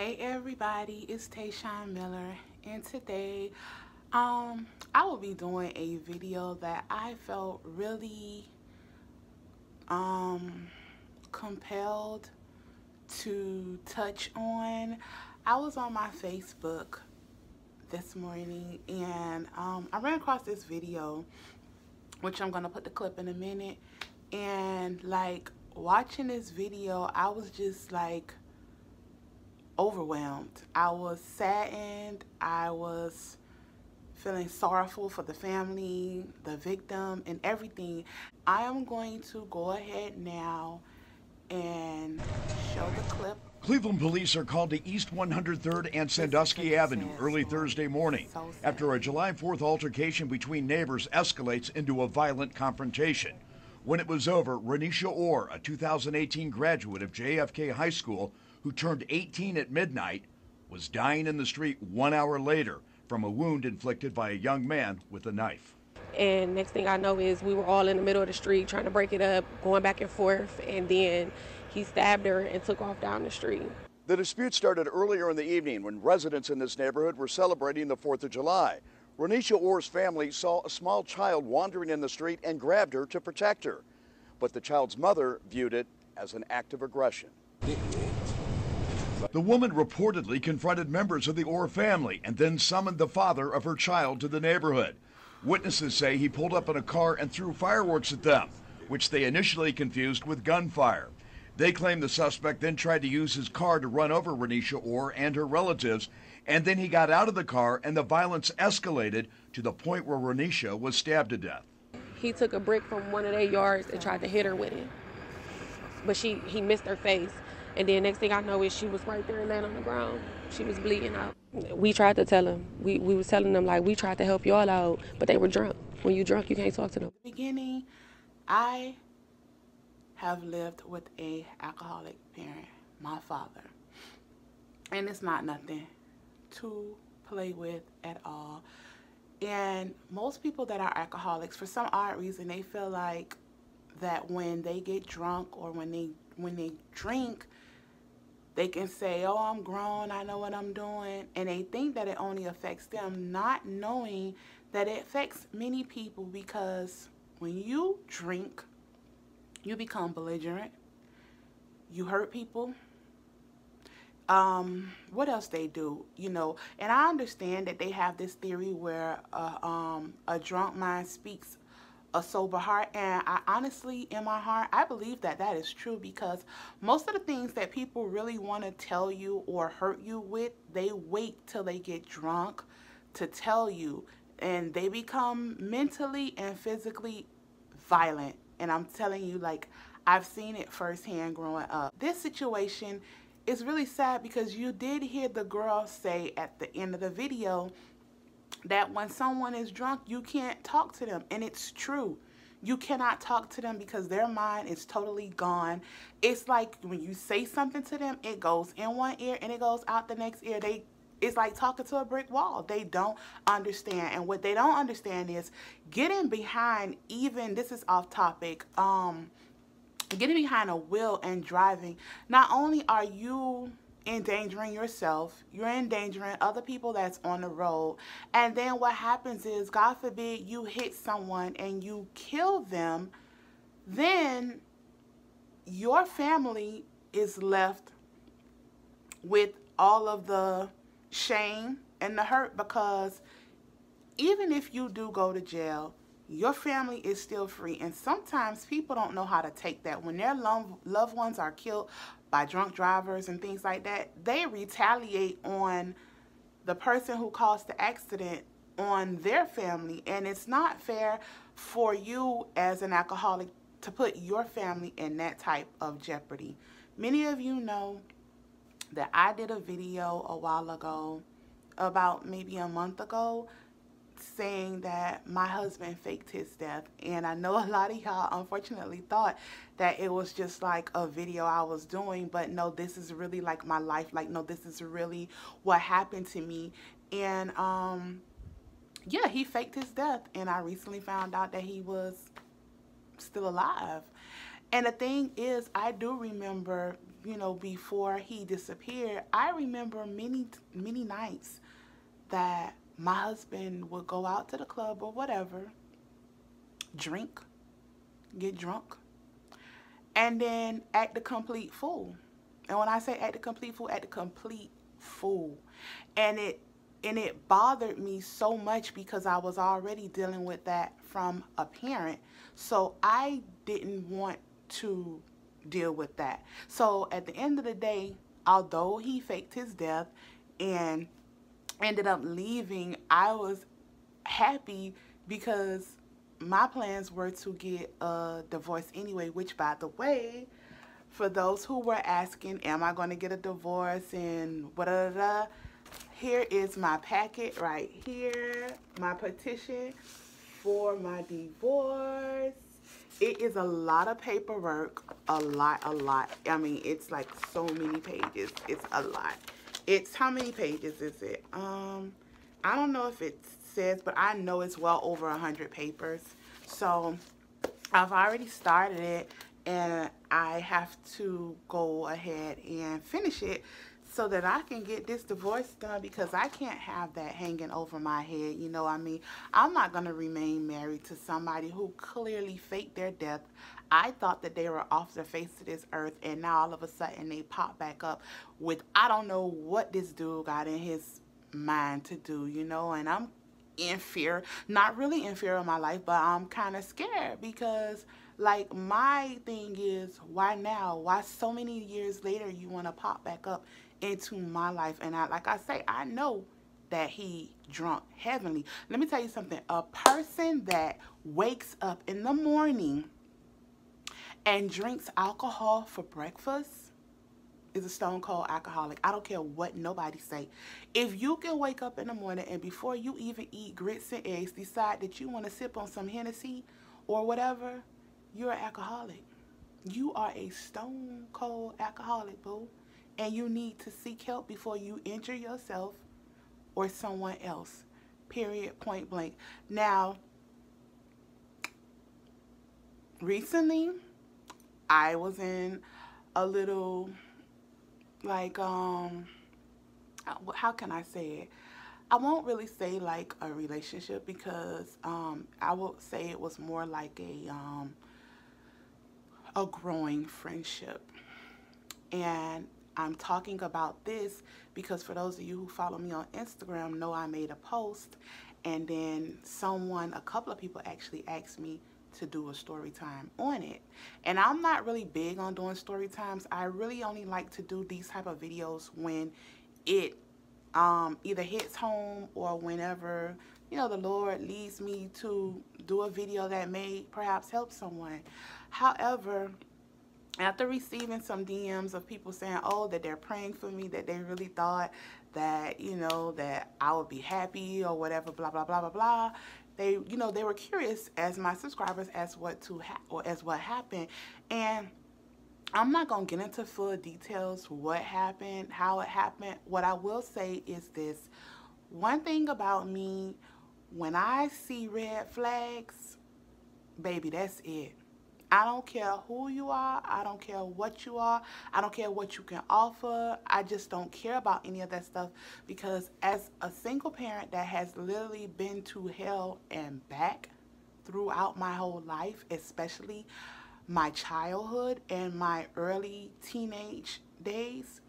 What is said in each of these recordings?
Hey everybody, it's Tayshawn Miller, and today I will be doing a video that I felt really compelled to touch on. I was on my Facebook this morning and I ran across this video, which I'm gonna put the clip in a minute, and like watching this video I was just like overwhelmed. I was saddened. I was feeling sorrowful for the family, the victim, and everything. I am going to go ahead now and show the clip. Cleveland police are called to East 103rd and Sandusky Avenue early Thursday morning after a July 4th altercation between neighbors escalates into a violent confrontation. When it was over, Renisha Orr, a 2018 graduate of JFK High School who turned 18 at midnight, was dying in the street 1 hour later from a wound inflicted by a young man with a knife. And next thing I know is we were all in the middle of the street trying to break it up, going back and forth, and then he stabbed her and took off down the street. The dispute started earlier in the evening when residents in this neighborhood were celebrating the 4th of July. Renisha Orr's family saw a small child wandering in the street and grabbed her to protect her. But the child's mother viewed it as an act of aggression. The woman reportedly confronted members of the Orr family and then summoned the father of her child to the neighborhood. Witnesses say he pulled up in a car and threw fireworks at them, which they initially confused with gunfire. They claim the suspect then tried to use his car to run over Renisha Orr and her relatives, and then he got out of the car and the violence escalated to the point where Renisha was stabbed to death. He took a brick from one of their yards and tried to hit her with it, but he missed her face. And then next thing I know is she was right there laying on the ground. She was bleeding out. We tried to tell them. We was telling them, like, we tried to help y'all out, but they were drunk. When you're drunk, you can't talk to them. In the beginning, I have lived with an alcoholic parent, my father. And it's not nothing to play with at all. And most people that are alcoholics, for some odd reason, they feel like that when they get drunk or when they drink, they can say, oh, I'm grown, I know what I'm doing. And they think that it only affects them, not knowing that it affects many people, because when you drink, you become belligerent, you hurt people. What else they do, you know? And I understand that they have this theory where a drunk mind speaks a sober heart, and I honestly, in my heart, I believe that that is true, because most of the things that people really want to tell you or hurt you with, they wait till they get drunk to tell you, and they become mentally and physically violent. And I'm telling you, like, I've seen it firsthand growing up. This situation is really sad, because you did hear the girl say at the end of the video that when someone is drunk, you can't talk to them. And it's true. You cannot talk to them because their mind is totally gone. It's like when you say something to them, it goes in one ear and it goes out the next ear. It's like talking to a brick wall. They don't understand. And what they don't understand is getting behind, even, this is off topic, getting behind a wheel and driving. Not only are you endangering yourself, you're endangering other people that's on the road. And then what happens is, God forbid, you hit someone and you kill them, then your family is left with all of the shame and the hurt, because even if you do go to jail, your family is still free. And sometimes people don't know how to take that. When their loved ones are killed by drunk drivers and things like that, they retaliate on the person who caused the accident, on their family. And it's not fair for you as an alcoholic to put your family in that type of jeopardy. Many of you know that I did a video a while ago, about maybe a month ago, saying that my husband faked his death. And I know a lot of y'all unfortunately thought that it was just like a video I was doing, but no, this is really like my life. Like, no, this is really what happened to me. And yeah, he faked his death, and I recently found out that he was still alive. And the thing is, I do remember before he disappeared, I remember many nights that my husband would go out to the club or whatever, drink, get drunk, and then act a complete fool. And when I say act a complete fool, act a complete fool. And it bothered me so much because I was already dealing with that from a parent. So I didn't want to deal with that. So at the end of the day, although he faked his death and ended up leaving, I was happy because my plans were to get a divorce anyway, which, by the way, for those who were asking, am I going to get a divorce and what, here is my packet right here, my petition for my divorce. It is a lot of paperwork, a lot. I mean, it's like so many pages. It's a lot. It's, how many pages is it? I don't know if it says, but I know it's well over 100 papers. So I've already started it, and I have to go ahead and finish it so that I can get this divorce done, because I can't have that hanging over my head. You know what I mean? I'm not going to remain married to somebody who clearly faked their death. I thought that they were off the face of this earth, and now all of a sudden they pop back up with, I don't know what this dude got in his mind to do, and I'm in fear, not really in fear of my life, but I'm kind of scared because, like, my thing is, why now? Why so many years later you want to pop back up into my life? And like I say, I know that he drunk heavily. Let me tell you something. A person that wakes up in the morning and drinks alcohol for breakfast is a stone cold alcoholic. I don't care what nobody say. If you can wake up in the morning and before you even eat grits and eggs decide that you want to sip on some Hennessy or whatever, you're an alcoholic. You are a stone cold alcoholic, boo. And you need to seek help before you injure yourself or someone else. Period, point blank. Now, recently, I was in a little, like, how can I say it? I won't really say like a relationship, because I will say it was more like a growing friendship. And I'm talking about this because for those of you who follow me on Instagram know I made a post, and then a couple of people actually asked me to do a story time on it. And I'm not really big on doing story times. I really only like to do these type of videos when it either hits home or whenever, the Lord leads me to do a video that may perhaps help someone. However, after receiving some DMs of people saying, oh, that they're praying for me, that they really thought that, that I would be happy or whatever, blah, blah, blah, blah, blah. They, they were curious as my subscribers as what happened. And I'm not going to get into full details, what happened, how it happened. What I will say is this. One thing about me, when I see red flags, baby, that's it. I don't care who you are. I don't care what you are. I don't care what you can offer. I just don't care about any of that stuff, because as a single parent that has literally been to hell and back throughout my whole life, especially my childhood and my early teenage days,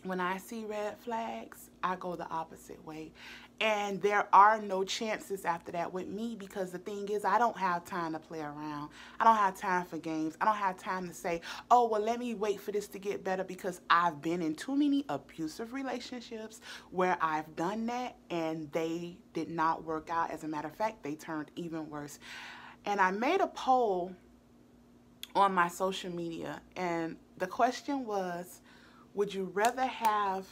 when I see red flags, I go the opposite way. And there are no chances after that with me, because the thing is, I don't have time to play around. I don't have time for games. I don't have time to say, oh, well, let me wait for this to get better, because I've been in too many abusive relationships where I've done that and they did not work out. As a matter of fact, they turned even worse. And I made a poll on my social media, and the question was, would you rather have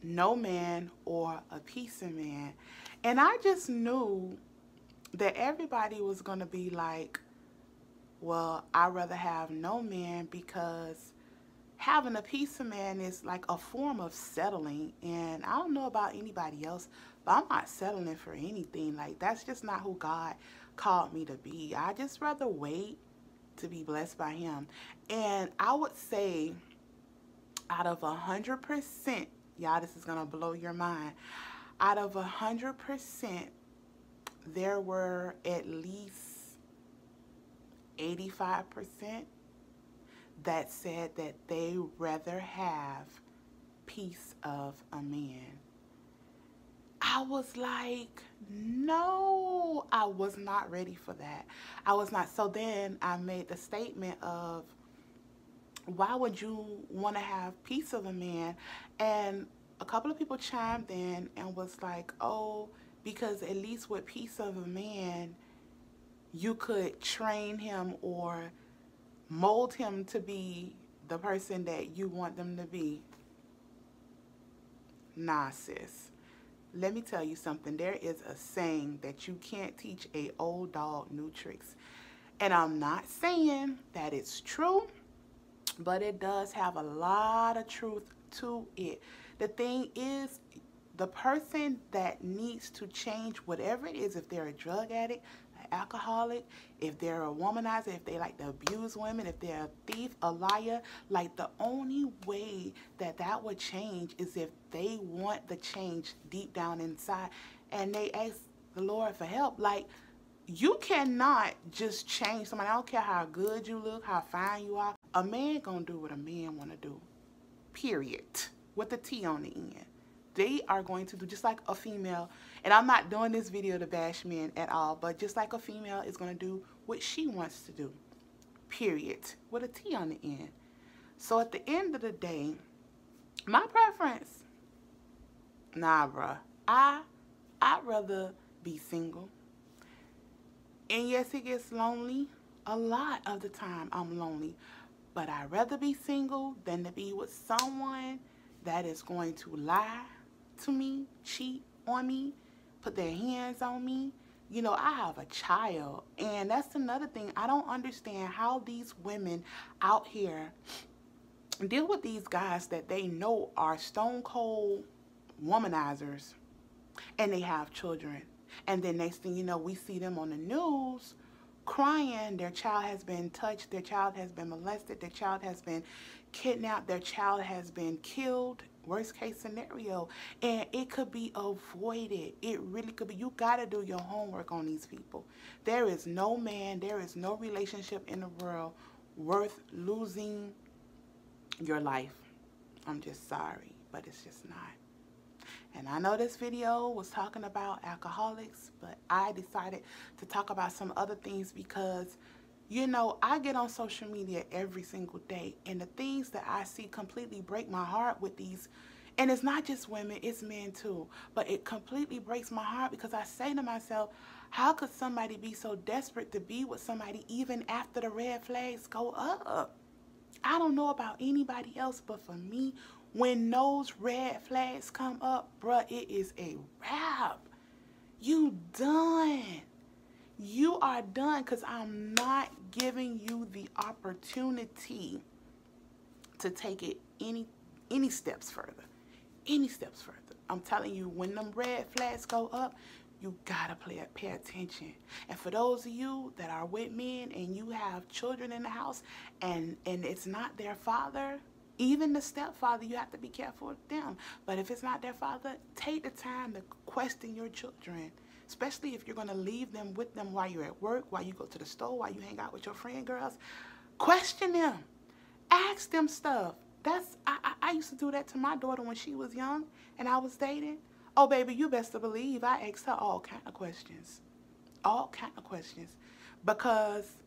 no man or a piece of man? And I just knew that everybody was going to be like, well, I'd rather have no man, because having a piece of man is like a form of settling. And I don't know about anybody else, but I'm not settling for anything. Like, that's just not who God called me to be. I just rather wait to be blessed by him. And I would say out of 100%, y'all, this is going to blow your mind. Out of 100%, there were at least 85% that said that they rather have piece of a man. I was like, no, I was not ready for that. I was not. So then I made the statement of, why would you want to have piece of a man? And a couple of people chimed in and was like, oh, because at least with piece of a man, you could train him or mold him to be the person that you want them to be. Nah, sis. Let me tell you something. There is a saying that you can't teach a old dog new tricks. And I'm not saying that it's true, but it does have a lot of truth to it. The thing is, the person that needs to change whatever it is, if they're a drug addict, an alcoholic, if they're a womanizer, if they like to abuse women, if they're a thief, a liar, like the only way that that would change is if they want the change deep down inside and they ask the Lord for help. Like, you cannot just change somebody. I don't care how good you look, how fine you are. A man gonna do what a man wanna do, period, with a T on the end. They are going to do just like a female, and I'm not doing this video to bash men at all, but just like a female is going to do what she wants to do, period, with a T on the end. So at the end of the day, my preference, nah, bruh, I'd rather be single. And yes, it gets lonely. A lot of the time I'm lonely, but I'd rather be single than to be with someone that is going to lie to me, cheat on me, put their hands on me. You know, I have a child, and that's another thing. I don't understand how these women out here deal with these guys that they know are stone cold womanizers, and they have children. And then next thing you know, we see them on the news crying. Their child has been touched, their child has been molested, their child has been kidnapped, their child has been killed, worst case scenario. And it could be avoided. It really could be. You got to do your homework on these people. There is no man, there is no relationship in the world worth losing your life. I'm just sorry, but it's just not. And I know this video was talking about alcoholics, but I decided to talk about some other things because, you know, I get on social media every single day, and the things that I see completely break my heart with these. And it's not just women, it's men too. But it completely breaks my heart because I say to myself, how could somebody be so desperate to be with somebody even after the red flags go up? I don't know about anybody else, but for me, when those red flags come up, bruh, it is a wrap. You done. You are done, because I'm not giving you the opportunity to take it any steps further. Any steps further. I'm telling you, when them red flags go up, you gotta pay attention. And for those of you that are with men and you have children in the house and it's not their father, even the stepfather, you have to be careful with them. But if it's not their father, take the time to question your children, especially if you're going to leave them with them while you're at work, while you go to the store, while you hang out with your friend girls. Question them. Ask them stuff. I used to do that to my daughter when she was young and I was dating. Oh, baby, you best to believe I asked her all kind of questions. All kind of questions. Because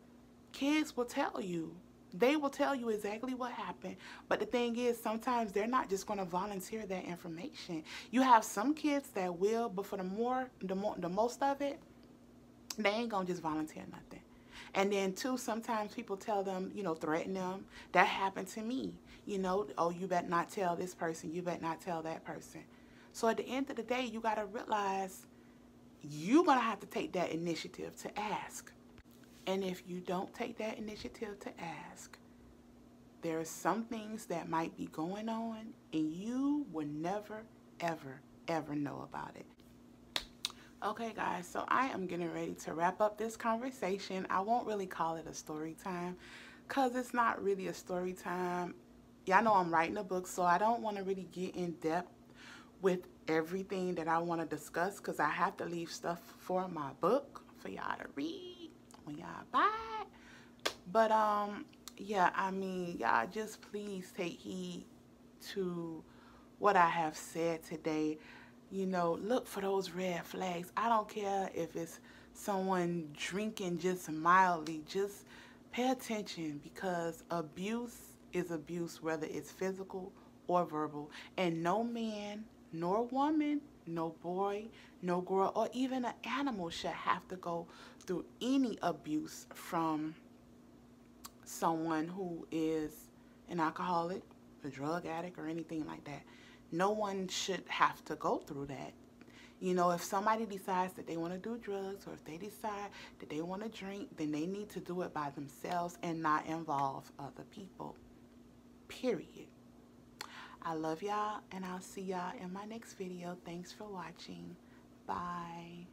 kids will tell you. They will tell you exactly what happened. But the thing is, sometimes they're not just going to volunteer that information. You have some kids that will, but for the most of it, they ain't going to just volunteer nothing. And then, too, sometimes people tell them, you know, threaten them. That happened to me. You know, oh, you better not tell this person. You better not tell that person. So at the end of the day, you got to realize you're going to have to take that initiative to ask. And if you don't take that initiative to ask, there are some things that might be going on and you will never, ever, ever know about it. Okay, guys, so I am getting ready to wrap up this conversation. I won't really call it a story time because it's not really a story time. Yeah, I know I'm writing a book, so I don't want to really get in depth with everything that I want to discuss because I have to leave stuff for my book for y'all to read when y'all buy it. But yeah, I mean, y'all just please take heed to what I have said today. You know, look for those red flags. I don't care if it's someone drinking just mildly, just pay attention because abuse is abuse, whether it's physical or verbal. And no man, nor woman, no boy, no girl, or even an animal should have to go through any abuse from someone who is an alcoholic, a drug addict, or anything like that. No one should have to go through that. You know, if somebody decides that they want to do drugs or if they decide that they want to drink, then they need to do it by themselves and not involve other people. Period. I love y'all and I'll see y'all in my next video. Thanks for watching. Bye.